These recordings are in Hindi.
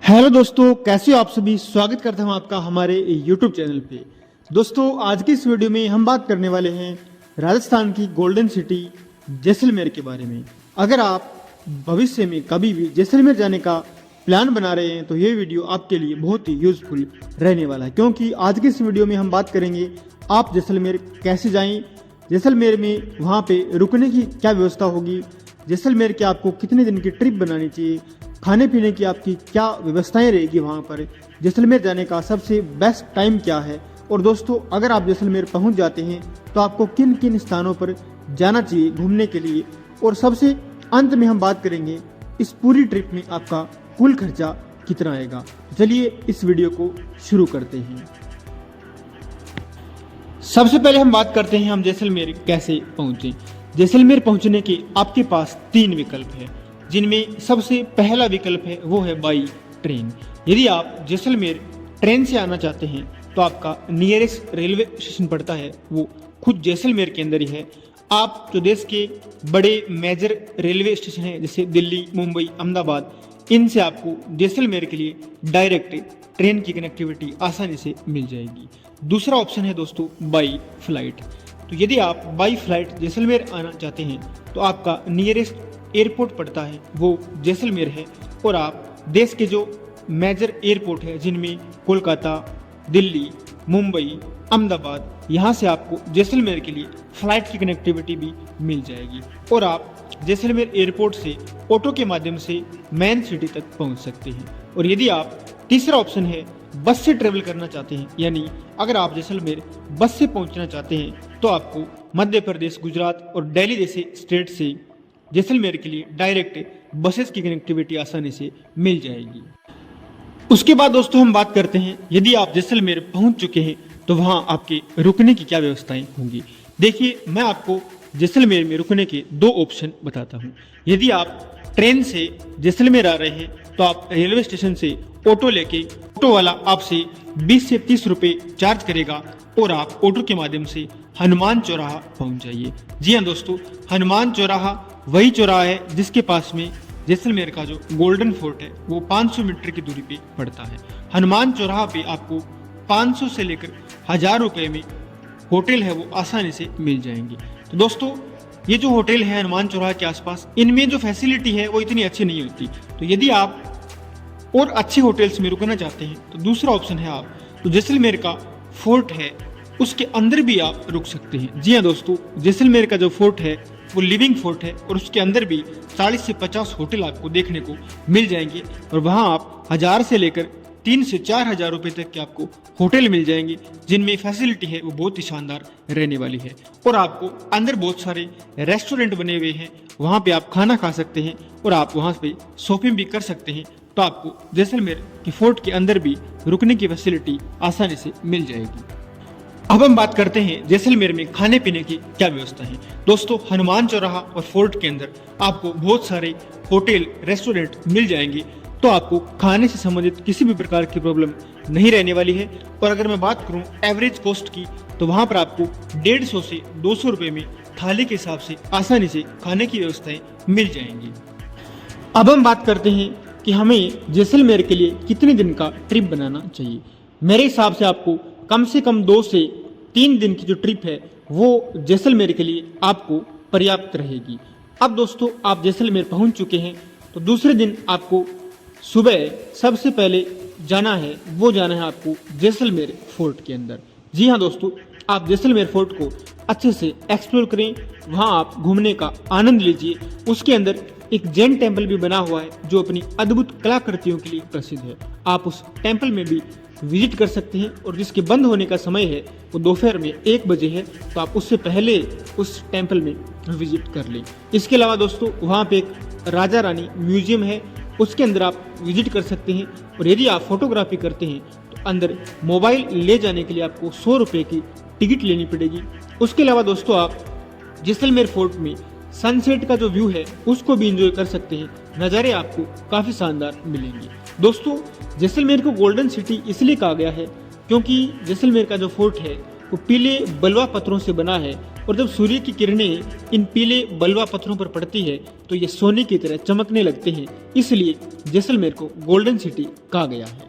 हेलो दोस्तों, कैसे हो आप सभी। स्वागत करता हूं आपका हमारे YouTube चैनल पे। दोस्तों, आज की इस वीडियो में हम बात करने वाले हैं राजस्थान की गोल्डन सिटी जैसलमेर के बारे में। अगर आप भविष्य में कभी भी जैसलमेर जाने का प्लान बना रहे हैं तो ये वीडियो आपके लिए बहुत ही यूजफुल रहने वाला है, क्योंकि आज की इस वीडियो में हम बात करेंगे आप जैसलमेर कैसे जाएं, जैसलमेर में वहाँ पे रुकने की क्या व्यवस्था होगी, जैसलमेर के आपको कितने दिन की ट्रिप बनानी चाहिए, खाने पीने की आपकी क्या व्यवस्थाएं रहेगी वहाँ पर, जैसलमेर जाने का सबसे बेस्ट टाइम क्या है, और दोस्तों अगर आप जैसलमेर पहुँच जाते हैं तो आपको किन किन स्थानों पर जाना चाहिए घूमने के लिए, और सबसे अंत में हम बात करेंगे इस पूरी ट्रिप में आपका कुल खर्चा कितना आएगा। चलिए इस वीडियो को शुरू करते हैं। सबसे पहले हम बात करते हैं हम जैसलमेर कैसे पहुंचे। जैसलमेर पहुंचने के आपके पास 3 विकल्प है, जिनमें सबसे पहला विकल्प है वो है बाई ट्रेन। यदि आप जैसलमेर ट्रेन से आना चाहते हैं तो आपका नियरेस्ट रेलवे स्टेशन पड़ता है वो खुद जैसलमेर के अंदर ही है। आप जो देश के बड़े मेजर रेलवे स्टेशन हैं जैसे दिल्ली, मुंबई, अहमदाबाद, इनसे आपको जैसलमेर के लिए डायरेक्ट ट्रेन की कनेक्टिविटी आसानी से मिल जाएगी। दूसरा ऑप्शन है दोस्तों बाई फ्लाइट। तो यदि आप बाई फ्लाइट जैसलमेर आना चाहते हैं तो आपका नियरेस्ट एयरपोर्ट पड़ता है वो जैसलमेर है, और आप देश के जो मेजर एयरपोर्ट है जिनमें कोलकाता, दिल्ली, मुंबई, अहमदाबाद, यहाँ से आपको जैसलमेर के लिए फ़्लाइट की कनेक्टिविटी भी मिल जाएगी, और आप जैसलमेर एयरपोर्ट से ऑटो के माध्यम से मेन सिटी तक पहुँच सकते हैं। और यदि आप तीसरा ऑप्शन है बस से ट्रेवल करना चाहते हैं, यानी अगर आप जैसलमेर बस से पहुंचना चाहते हैं तो आपको मध्य प्रदेश, गुजरात और दिल्ली जैसे स्टेट से जैसलमेर के लिए डायरेक्ट बसेस की कनेक्टिविटी आसानी से मिल जाएगी। उसके बाद दोस्तों हम बात करते हैं यदि आप जैसलमेर पहुंच चुके हैं तो वहां आपके रुकने की क्या व्यवस्थाएं होंगी। देखिए, मैं आपको जैसलमेर में रुकने के 2 ऑप्शन बताता हूं। यदि आप ट्रेन से जैसलमेर आ रहे हैं तो आप रेलवे स्टेशन से ऑटो लेके, ऑटो वाला आपसे 20 से 30 रुपए चार्ज करेगा और आप ऑटो के माध्यम से हनुमान चौराहा पहुंच जाइए। जी हाँ दोस्तों, हनुमान चौराहा वही चौराहा है जिसके पास में जैसलमेर का जो गोल्डन फोर्ट है वो 500 मीटर की दूरी पे पड़ता है। हनुमान चौराहा पे आपको 500 से लेकर 1000 रुपए में होटल है वो आसानी से मिल जाएंगे। तो दोस्तों, ये जो होटल है हनुमान चौराहा के आसपास, इनमें जो फैसिलिटी है वो इतनी अच्छी नहीं होती। तो यदि आप और अच्छे होटल्स में रुकना चाहते हैं तो दूसरा ऑप्शन है आप तो जैसलमेर का फोर्ट है उसके अंदर भी आप रुक सकते हैं। जी हाँ दोस्तों, जैसलमेर का जो फोर्ट है वो लिविंग फोर्ट है और उसके अंदर भी 40 से 50 होटल आपको देखने को मिल जाएंगे, और वहाँ आप 1000 से लेकर 3 से 4000 रुपए तक के आपको होटल मिल जाएंगे, जिनमें फैसिलिटी है वो बहुत ही शानदार रहने वाली है। और आपको अंदर बहुत सारे रेस्टोरेंट बने हुए हैं, वहाँ पे आप खाना खा सकते हैं और आप वहाँ पे शॉपिंग भी कर सकते हैं। तो आपको जैसलमेर के फोर्ट के अंदर भी रुकने की फैसिलिटी आसानी से मिल जाएगी। अब हम बात करते हैं जैसलमेर में खाने पीने की क्या व्यवस्था है। दोस्तों, हनुमान चौराहा और फोर्ट के अंदर आपको बहुत सारे होटल, रेस्टोरेंट मिल जाएंगे, तो आपको खाने से संबंधित किसी भी प्रकार की प्रॉब्लम नहीं रहने वाली है। और अगर मैं बात करूं एवरेज कॉस्ट की तो वहां पर आपको 150 से 200 रुपए में थाली के हिसाब से आसानी से खाने की व्यवस्थाएं मिल जाएंगी। अब हम बात करते हैं कि हमें जैसलमेर के लिए कितने दिन का ट्रिप बनाना चाहिए। मेरे हिसाब से आपको कम से कम 2 से 3 दिन की जो ट्रिप है वो जैसलमेर के लिए आपको पर्याप्त रहेगी। अब दोस्तों, आप जैसलमेर पहुंच चुके हैं तो दूसरे दिन आपको सुबह सबसे पहले जाना है आपको जैसलमेर फोर्ट के अंदर। जी हाँ दोस्तों, आप जैसलमेर फोर्ट को अच्छे से एक्सप्लोर करें, वहाँ आप घूमने का आनंद लीजिए। उसके अंदर एक जैन टेम्पल भी बना हुआ है जो अपनी अद्भुत कलाकृतियों के लिए प्रसिद्ध है। आप उस टेम्पल में भी विजिट कर सकते हैं, और जिसके बंद होने का समय है वो दोपहर में 1 बजे है, तो आप उससे पहले उस टेम्पल में विजिट कर लें। इसके अलावा दोस्तों, वहाँ पे एक राजा रानी म्यूजियम है, उसके अंदर आप विजिट कर सकते हैं। और यदि आप फोटोग्राफी करते हैं तो अंदर मोबाइल ले जाने के लिए आपको 100 रुपये की टिकट लेनी पड़ेगी। उसके अलावा दोस्तों, आप जैसलमेर फोर्ट में सनसेट का जो व्यू है उसको भी एंजॉय कर सकते हैं। नज़ारे आपको काफ़ी शानदार मिलेंगे। दोस्तों, जैसलमेर को गोल्डन सिटी इसलिए कहा गया है क्योंकि जैसलमेर का जो फोर्ट है वो पीले बलुआ पत्थरों से बना है, और जब सूर्य की किरणें इन पीले बलुआ पत्थरों पर पड़ती है तो ये सोने की तरह चमकने लगते हैं, इसलिए जैसलमेर को गोल्डन सिटी कहा गया है।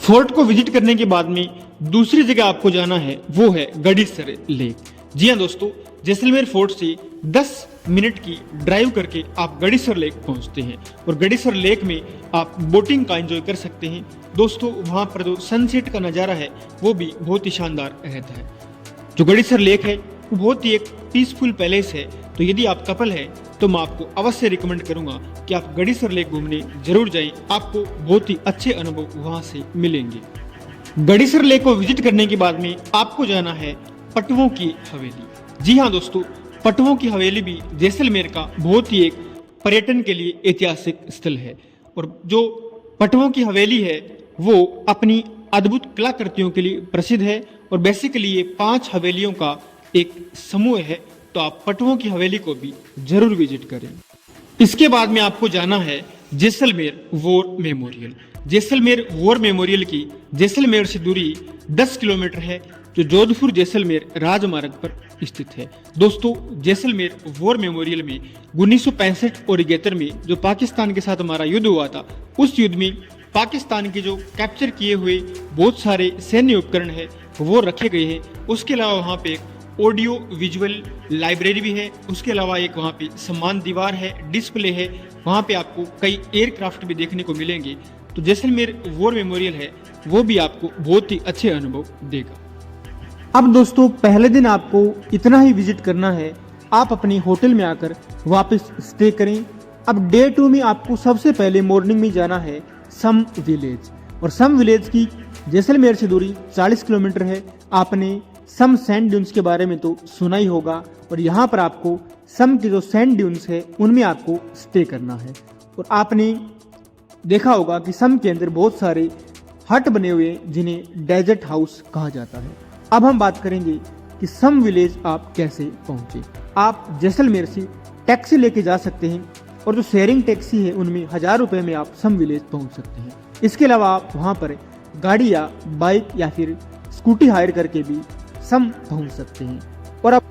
फोर्ट को विजिट करने के बाद में दूसरी जगह आपको जाना है, वो है गड़ीसर लेक। जी हाँ दोस्तों, जैसलमेर फोर्ट से 10 मिनट की ड्राइव करके आप गड़ीसर लेक पहुंचते हैं और गड़ीसर लेक में आप बोटिंग का एंजॉय कर सकते हैं। दोस्तों वहां पर जो सनसेट का नज़ारा है वो भी बहुत ही शानदार रहता है। जो गड़ीसर लेक है वो बहुत ही एक पीसफुल पैलेस है, तो यदि आप कपल है तो मैं आपको अवश्य रिकमेंड करूंगा कि आप गड़ीसर लेक घूमने जरूर जाएं, आपको बहुत ही अच्छे अनुभव वहां से मिलेंगे। गड़ीसर लेक को विजिट करने के बाद में आपको जाना है पटवों की हवेली। जी हाँ दोस्तों, पटवों की हवेली भी जैसलमेर का बहुत ही एक पर्यटन के लिए ऐतिहासिक स्थल है और जो पटवों की हवेली है वो अपनी अद्भुत कलाकृतियों के लिए प्रसिद्ध है और बेसिकली ये 5 हवेलियों का एक समूह है, तो आप पटवों की हवेली को भी जरूर विजिट करें। इसके बाद में आपको जाना है Jaisalmer war memorial. Jaisalmer war memorial की जैसलमेर से दूरी 10 किलोमीटर है, जो जोधपुर जैसलमेर राजमार्ग पर स्थित है। दोस्तों जैसलमेर वॉर मेमोरियल में 1965 और 71 में जो पाकिस्तान के साथ हमारा युद्ध हुआ था, उस युद्ध में पाकिस्तान के जो कैप्चर किए हुए बहुत सारे सैन्य उपकरण है वो रखे गए हैं। उसके अलावा वहाँ पे एक ऑडियो विजुअल लाइब्रेरी भी है, उसके अलावा एक वहाँ पे सम्मान दीवार है, डिस्प्ले है, वहाँ पे आपको कई एयरक्राफ्ट भी देखने को मिलेंगे। तो जैसलमेर वॉर मेमोरियल है वो भी आपको बहुत ही अच्छे अनुभव देगा। अब दोस्तों पहले दिन आपको इतना ही विजिट करना है, आप अपने होटल में आकर वापस स्टे करें। अब डे 2 में आपको सबसे पहले मॉर्निंग में जाना है सम विलेज, और सम विलेज की जैसलमेर से दूरी 40 किलोमीटर है। आपने सम सैंड ड्यून्स के बारे में तो सुना ही होगा और यहाँ पर आपको सम के जो सैंड ड्यून्स है उनमें आपको स्टे करना है। और आपने देखा होगा कि सम के अंदर बहुत सारे हट बने हुए जिन्हें डेजर्ट हाउस कहा जाता है। अब हम बात करेंगे कि सम विलेज आप कैसे पहुंचे। आप जैसलमेर से टैक्सी लेके जा सकते हैं और जो शेयरिंग टैक्सी है उनमें 1000 रुपये में आप सम विलेज पहुंच सकते हैं। इसके अलावा आप वहां पर गाड़ी या बाइक या फिर स्कूटी हायर करके भी सम पहुंच सकते हैं। और अब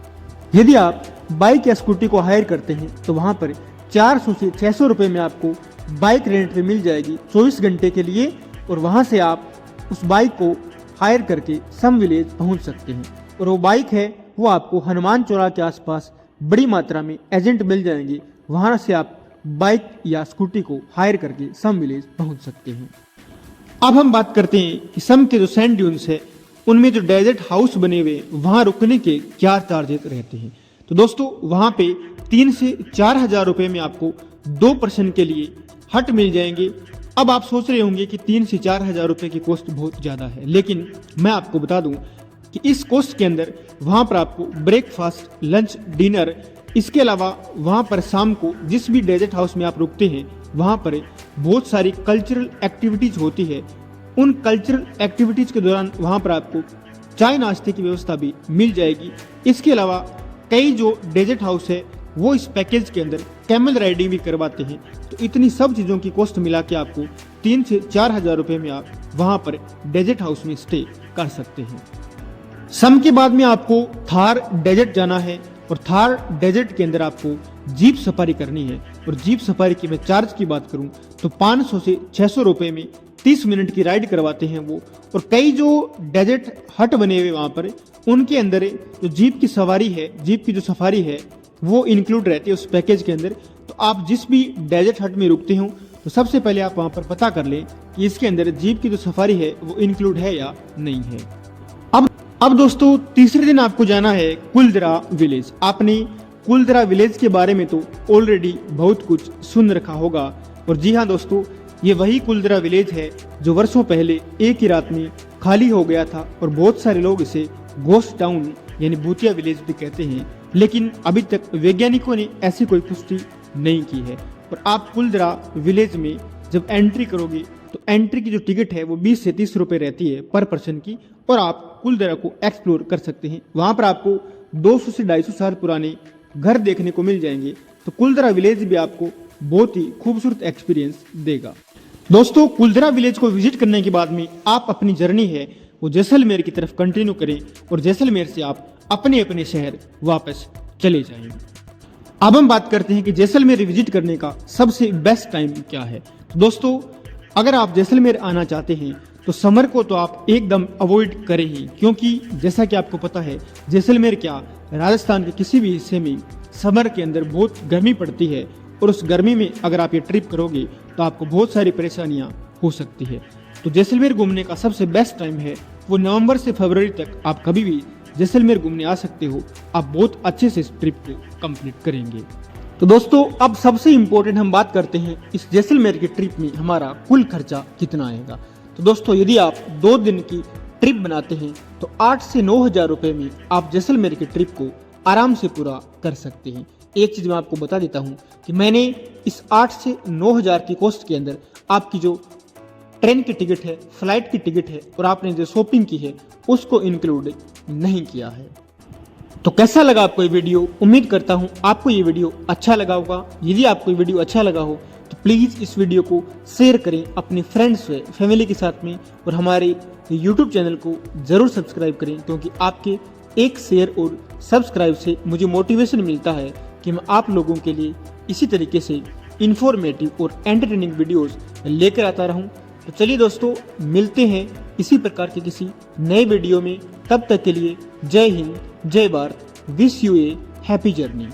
यदि आप बाइक या स्कूटी को हायर करते हैं तो वहां पर 400 से 600 रुपये में आपको बाइक रेंट पे मिल जाएगी 24 घंटे के लिए, और वहां से आप उस बाइक को हायर करके सम विलेज पहुंच सकते हैं। और वो बाइक है वो आपको हनुमान चौरा के आसपास बड़ी मात्रा में एजेंट मिल जाएंगे, वहां से आप बाइक या स्कूटी को हायर करके सम विलेज पहुंच सकते हैं। अब हम बात करते हैं कि सम के जो सैंड ड्यून्स है उनमें जो डेजर्ट हाउस बने हुए वहां रुकने के क्या चार्जेस रहते हैं। तो दोस्तों वहां पे 3 से 4 हजार रुपये में आपको 2 पर्सन के लिए हट मिल जाएंगे। अब आप सोच रहे होंगे कि 3 से 4 हजार रुपये की कॉस्ट बहुत ज़्यादा है, लेकिन मैं आपको बता दूं कि इस कॉस्ट के अंदर वहाँ पर आपको ब्रेकफास्ट, लंच, डिनर, इसके अलावा वहाँ पर शाम को जिस भी डेजर्ट हाउस में आप रुकते हैं वहाँ पर बहुत सारी कल्चरल एक्टिविटीज़ होती है। उन कल्चरल एक्टिविटीज़ के दौरान वहाँ पर आपको चाय नाश्ते की व्यवस्था भी मिल जाएगी। इसके अलावा कई जो डेजर्ट हाउस है वो इस पैकेज के अंदर कैमल राइडिंग भी करवाते हैं। तो इतनी सब चीज़ों की कॉस्ट मिला के आपको 3 से 4 हजार रुपये में आप वहाँ पर डेजर्ट हाउस में स्टे कर सकते हैं। सम के बाद में आपको थार डेजर्ट जाना है और थार डेजर्ट के अंदर आपको जीप सफारी करनी है। और जीप सफारी की मैं चार्ज की बात करूं तो 500 से 600 रुपये में 30 मिनट की राइड करवाते हैं वो। और कई जो डेजर्ट हट बने हुए वहाँ पर उनके अंदर जो जीप की सवारी है, जीप की जो सफारी है वो इंक्लूड रहती है उस पैकेज के अंदर। तो आप जिस भी डेजर्ट हट में रुकते हो तो सबसे पहले आप वहाँ पर पता कर लें कि इसके अंदर जीप की जो सफारी है वो इंक्लूड है या नहीं है। अब दोस्तों तीसरे दिन आपको जाना है कुलदरा विलेज। आपने कुलदरा विलेज के बारे में तो ऑलरेडी बहुत कुछ सुन रखा होगा। और जी हाँ दोस्तों, ये वही कुलदरा विलेज है जो वर्षों पहले एक ही रात में खाली हो गया था और बहुत सारे लोग इसे घोस्ट टाउन यानी भूतिया विलेज भी कहते हैं, लेकिन अभी तक वैज्ञानिकों ने ऐसी कोई पुष्टि नहीं की है। और आप कुलदरा विलेज में जब एंट्री करोगे तो एंट्री की जो टिकट है वो 20 से 30 रुपये रहती है पर पर्सन की, और आप कुलदरा को एक्सप्लोर कर सकते हैं। वहाँ पर आपको 200 से 250 साल पुराने घर देखने को मिल जाएंगे। तो कुलदरा विलेज भी आपको बहुत ही खूबसूरत एक्सपीरियंस देगा। दोस्तों कुलदरा विलेज को विजिट करने के बाद में आप अपनी जर्नी है वो जैसलमेर की तरफ कंटिन्यू करें और जैसलमेर से आप अपने अपने शहर वापस चले जाएं। अब हम बात करते हैं कि जैसलमेर विजिट करने का सबसे बेस्ट टाइम क्या है। तो दोस्तों, अगर आप जैसलमेर आना चाहते हैं तो समर को तो आप एकदम अवॉइड करें ही, क्योंकि जैसा कि आपको पता है जैसलमेर क्या राजस्थान के किसी भी हिस्से में समर के अंदर बहुत गर्मी पड़ती है, और उस गर्मी में अगर आप ये ट्रिप करोगे तो आपको बहुत सारी परेशानियां हो सकती है। तो जैसलमेर घूमने का सबसे बेस्ट टाइम है वो नवंबर से फरवरी तक आप कभी भी जैसलमेर घूमने आ सकते हो। आप बहुत अच्छे से इस ट्रिप को कंप्लीट करेंगे। तो दोस्तों, अब सबसे इम्पोर्टेंट हम बात करते हैं इस जैसलमेर की ट्रिप में हमारा कुल खर्चा कितना आएगा। तो दोस्तों, यदि आप 2 दिन की ट्रिप बनाते हैं तो 8 से 9 हजार रुपए में आप जैसलमेर की ट्रिप को आराम से पूरा कर सकते हैं। एक चीज मैं आपको बता देता हूं कि मैंने इस 8 से 9 हजार की कॉस्ट के अंदर आपकी जो ट्रेन की टिकट है, फ्लाइट की टिकट है और आपने जो शॉपिंग की है उसको इंक्लूड नहीं किया है। तो कैसा लगा आपको ये वीडियो? उम्मीद करता हूं आपको ये वीडियो अच्छा लगा होगा। यदि आपको ये वीडियो अच्छा लगा हो तो प्लीज़ इस वीडियो को शेयर करें अपने फ्रेंड्स व फैमिली के साथ में, और हमारे यूट्यूब चैनल को ज़रूर सब्सक्राइब करें, क्योंकि आपके एक शेयर और सब्सक्राइब से मुझे मोटिवेशन मिलता है कि मैं आप लोगों के लिए इसी तरीके से इंफॉर्मेटिव और एंटरटेनिंग वीडियोस लेकर आता रहूं। तो चलिए दोस्तों, मिलते हैं इसी प्रकार के किसी नए वीडियो में। तब तक के लिए जय हिंद, जय Bharat, wish U A happy journey.